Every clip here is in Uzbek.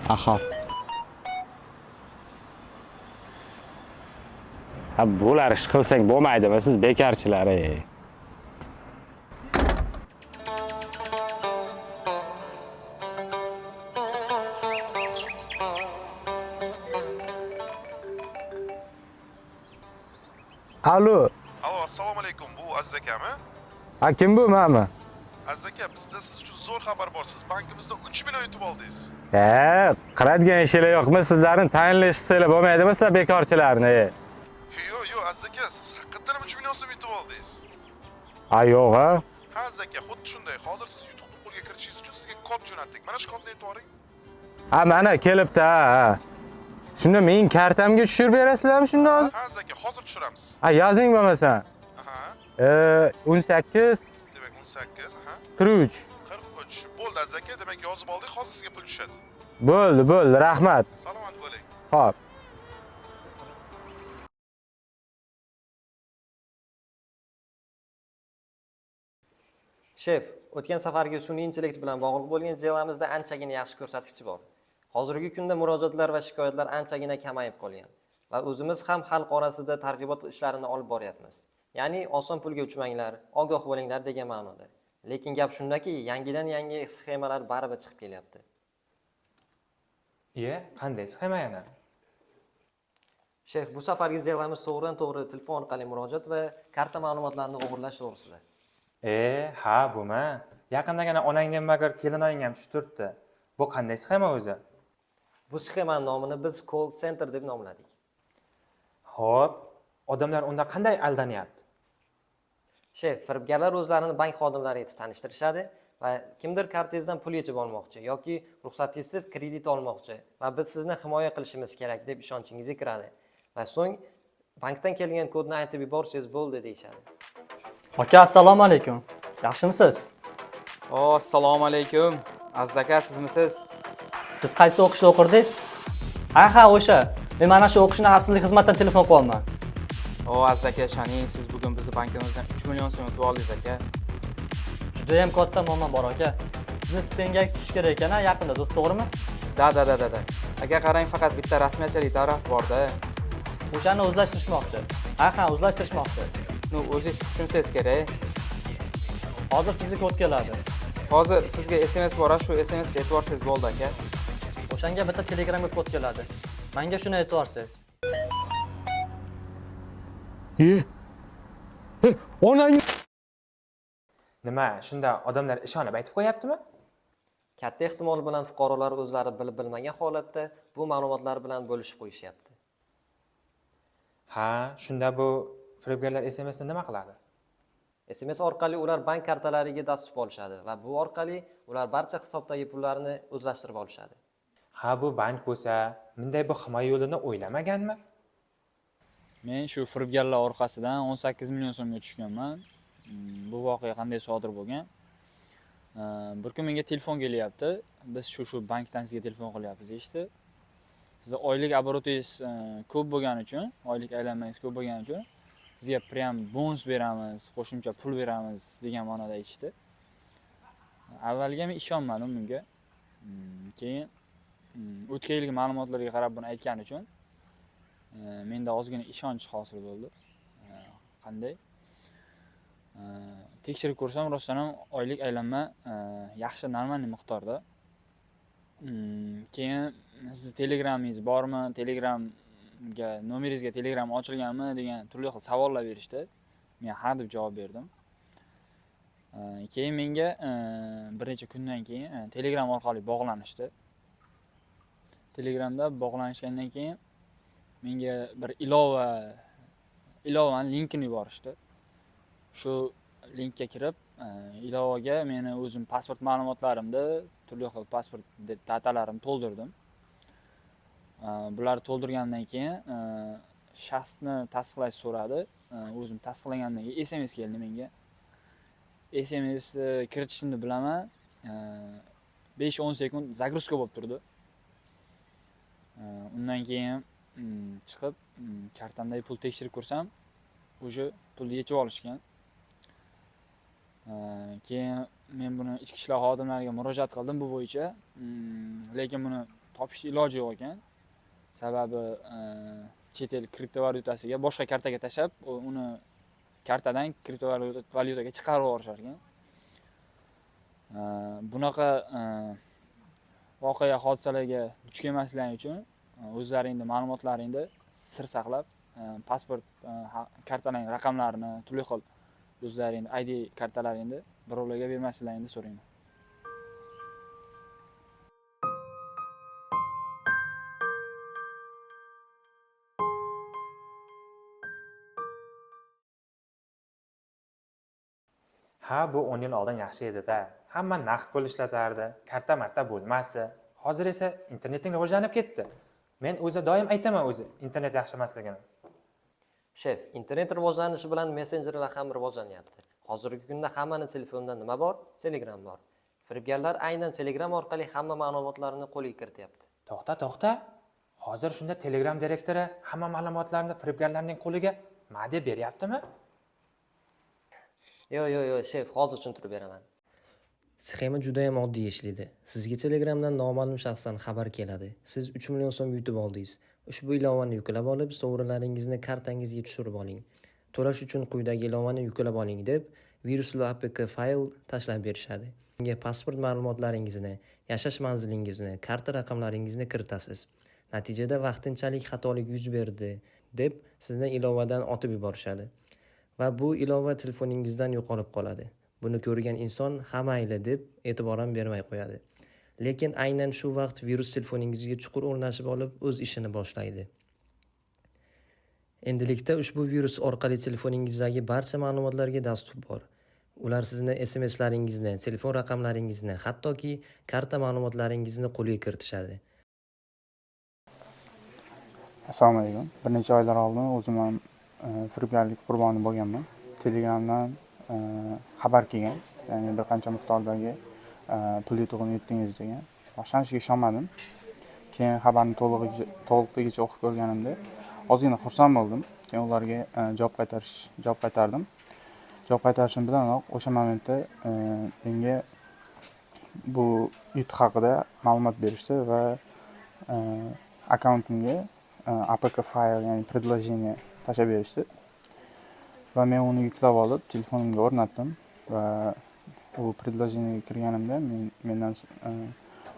Aha. Ha, bular ish qilsak bo'lmaydimi siz bekarchilar ey. Alo. Alo, assalomu alaykum. Bu Aziz akami? Ha, kim bu ma'mi? Aziz aka, bizda siz uchun zo'r xabar bor. Siz bankimizda 3 million yutib oldingiz. Qiladigan ishlar yo'qmi? Sizlarni tayinlash qilsanglar bo'lmaydimi sizlar bekorchilarni? Yo'q, Aziz aka, siz haqiqatan 3 million so'm yutib oldingiz. Ha, yo'q ha. Ha, Aziz aka, xuddi shunday. Hozir siz yutuqni qo'lga kiritishingiz uchun sizga kod jo'natdik. Mana shu kodni aytib yuboring. Ha, mana kelibdi ha. Shunda mening kartamga tushirib berasizlarmi shunda hozir? Ha, Aziz aka, hozir tushiramiz. Ha, yozing bo'lmasa. Aha. 18 Demak 18, aha. 43. 43. Bo'ldi Aziz aka, demak yozib oldik. Hozir sizga pul tushadi. Bo'ldi, rahmat. Salomat bo'ling. Xo'p. Shef, o'tgan safargi sun'iy intellekt bilan bog'liq bo'lgan jillamizda anchagina yaxshi ko'rsatkichi bor. Hozirgi kunda murojaatlar va shikoyatlar anchagina kamayib qolgan va o'zimiz ham xalq orasida targ'ibot ishlarini olib boryapmiz. Ya'ni oson pulga uchmanglar, ogoh bo'linglar degan ma'noda. Lekin gap shundaki, yangi sxemalar baribir chiqib kelyapti. Qanday sxema yana? Shef, bu safargi jillamiz to'g'ridan-to'g'ri telefon orqali murojaat va karta ma'lumotlarini o'g'irlash to'g'risida. Ha, bumi. Yaqindagina onangdan magar kelinoying ham tushib turibdi. Bu qanday sxema o'zi? Bu sxemaning nomini biz call center deb nomladik. Xo'p, odamlar unda qanday aldanyapti? Shef, firibgarlar o'zlarini bank xodimlari etib tanishtirishadi va kimdir kartangizdan pul yechib olmoqchi yoki ruxsatingiz kredit olmoqchi va biz sizni himoya qilishimiz kerak deb ishonchingizga kiradi va so'ng bankdan kelgan kodni aytib yuborsangiz bo'ldi deyishadi. Aka, assalomu alaykum. Yaxshimisiz? Assalomu alaykum. Aziz aka, sizmisiz? Siz qaysi o'qishda o'qirdingiz? Ha, o'sha. Men mana shu o'qishni xavfsizlik xizmatidan telefon qilyapman. Aziz aka, ishoning, siz bugun bizning bankimizdan 3 million so'm yutib oldingiz aka. Juda ham katta muammo bor aka. Sizni stipendiyaga tushish kerak ekan, yaqinda, do'st, to'g'rimi? Da. Aka, qarang, faqat bitta rasmiyatchilik taraf bor-da. O'shani o'zlashtirishmoqchi. Ha, o'zlashtirishmoqchi. O'zingiz tushunsangiz kerak. Hozir sizga kod keladi. Hozir sizga SMS bor, shu SMSni e'tiborsiz bo'ldi aka. O'shanga bitta Telegramga kod keladi. Menga shuni aytvorsiz. Onang Nima, shunda odamlar ishonib aytib qo'yaptimi? Katta ehtimol bilan fuqarolar o'zlari bilib bilmagan holatda bu ma'lumotlar bilan bo'lishib qo'yishyapti. Ha, shunda bu firibgarlar SMSni nima qiladi? SMS orqali ular bank kartalariga dastur olishadi va bu orqali ular barcha hisobdagi pullarni o'zlashtirib olishadi. Ha, bu bank bo'lsa, bunday bir himoya yo'lini o'ylamaganmi? Men shu firibgarlar orqasidan 18 million so'mga tushganman. Bu voqea qanday sodir bo'lgan? Bir kun menga telefon kelyapti. Biz shu bankdan sizga telefon qilyapmiz deyishdi. Sizni oylik обороtingiz ko'p bo'lgani uchun, oylik aylanmangiz ko'p bo'lgani uchun sizga prям bonus beramiz, qo'shimcha pul beramiz degan ma'noda aytishdi. Avvaliga men ishonmadim bunga. Keyin o'tgan yilgi ma'lumotlarga qarab buni aytgani uchun menda ozgina ishonch hosil bo'ldi. Qanday? Tekshirib ko'rsam, rostdan ham oylik aylanma yaxshi, normal miqdorda. Keyin siz Telegramingiz bormi? Telegramga nomeringizga Telegram ochilganmi degan turli xil savollar berishdi. Men ha deb javob berdim. Keyin menga bir necha kundan keyin Telegram orqali bog'lanishdi. Telegramda bog'lanishgandan keyin menga bir ilovani linkini yuborishdi. Shu linkka kirib, ilovaga meni o'zim pasport ma'lumotlarimni, turli xil pasport datalarimni to'ldirdim. Bularni to'ldirgandan keyin shaxsni tasdiqlash so'radi. O'zim tasdiqlagandan keyin SMS keldi menga. SMS kiritishimni bilaman. 5-10 sekund загрузка bo'lib turdi. Undan keyin chiqib kartamdagi pul tekshirib ko'rsam, o'sha pulni yechib olishgan. Keyin men buni ichki ishlar xodimlariga murojaat qildim bu bo'yicha. Lekin buni topishni iloji yo'q ekan. Sababi chet el kriptovalyutasiga boshqa kartaga tashlab, uni kartadan kriptovalyutaga chiqarib yuborishar ekan. Bunaqa voqea hodisalarga duch kelmasliging uchun o'zlaringni ma'lumotlaringni sir saqlab, pasport kartaning raqamlarini, turli xil o'zlaringni ID kartalaringni birovlarga bermasliklaringni so'rayman. Ha, bu 10 yil oldin yaxshi edi-da. Hamma naqd pul ishlatardi, karta marta bo'lmasdi. Hozir esa interneting rivojlanib ketdi. Men o'zi doim aytaman internet yaxshi emasligini. Shef, internet rivojlanishi bilan messenjerlar ham rivojlanyapti. Hozirgi kunda hammaning telefonida nima bor? Telegram bor. Firibgarlar aynan Telegram orqali hamma ma'lumotlarini qo'lga kirityapti. To'xta. Hozir shunda Telegram direktori hamma ma'lumotlarni firibgarlarning qo'liga deb beryaptimi? Yo'q, shef, hozir tushuntirib beraman. Sxema juda ham oddiy ishlaydi. Sizga Telegramdan noma'lum shaxsdan xabar keladi. Siz 3 million so'm yutib oldingiz. Ushbu ilovani yuklab olib, sovrinlaringizni kartangizga tushirib oling. To'lash uchun quyidagi ilovani yuklab oling deb virusli APK fayl tashlab berishadi. Unga pasport ma'lumotlaringizni, yashash manzilingizni, karta raqamlaringizni kiritasiz. Natijada vaqtinchalik xatolik yuz berdi deb sizni ilovadan otib yuborishadi. Va bu ilova telefoningizdan yo'qolib qoladi. Buni ko'rgan inson ha mayli deb e'tibor ham bermay qo'yadi. Lekin aynan shu vaqt virus telefoningizga chuqur o'rnashib olib o'z ishini boshlaydi. Endilikda ushbu virus orqali telefoningizdagi barcha ma'lumotlarga dastur bor. Ular sizni SMS-laringizni, telefon raqamlaringizni, hattoki karta ma'lumotlaringizni qo'lga kiritishadi. Assalomu alaykum. Bir necha oylar oldin o'zim ham firibgarlik qurboni bo'lganman. Telegramdan xabar kelgan, ya'ni bir qancha miqdordagi pul yutug'ini yutdingiz degan. Boshlanishiga ishonmadim. Keyin xabarni to'liqligicha o'qib ko'rganimda ozgina xursand bo'ldim. Keyin ularga javob qaytardim. Javob qaytarishim bilanoq o'sha momentda menga bu yutuq haqida ma'lumot berishdi va akkauntimga APK fayl, ya'ni предложение tashlab berishdi. Va men uni yuklab olib, telefonimga o'rnatdim va u предложениеga kirganimda mendan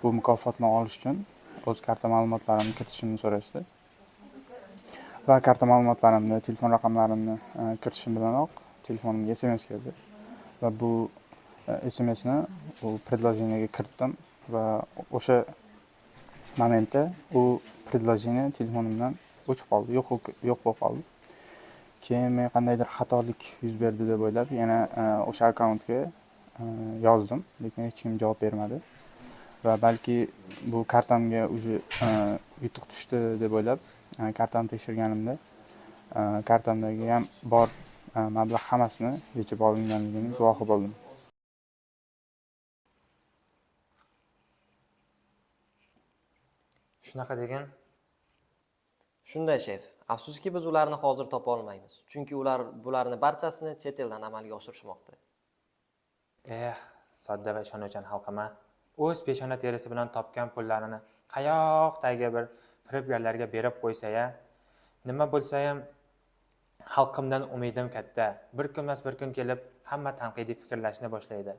bu mukofotni olish uchun o'z karta ma'lumotlarimni kiritishimni so'rashdi. Va karta ma'lumotlarimni, telefon raqamlarimni kiritishim bilanoq telefonimga SMS keldi. Va bu SMSni u предложениеga kiritdim va o'sha momentda u предложение telefonimdan o'chib qoldi, yo'q bo'lib qoldi. Keyin men qandaydir xatolik yuz berdi deb o'ylab yana o'sha akkauntga yozdim, lekin hech kim javob bermadi. Va balki bu kartamga уже yutuq tushdi deb o'ylab kartamni tekshirganimda kartamdagi ham bor mablag' hammasini yechib olinganligining guvohi bo'ldim. Shunaqa degan? Shunday shef. Afsuski biz ularni hozir topa olmaymiz. Chunki ular bularni barchasini chet eldan amalga oshirishmoqda. Sodda va ishonuvchan xalqima, o'z peshona terisi bilan topgan pullarini qayoqdagi bir firibgarlarga berib qo'ysa-ya, nima bo'lsa ham xalqimdan umidim katta. Bir kunmas bir kun kelib hamma tanqidiy fikrlashni boshlaydi.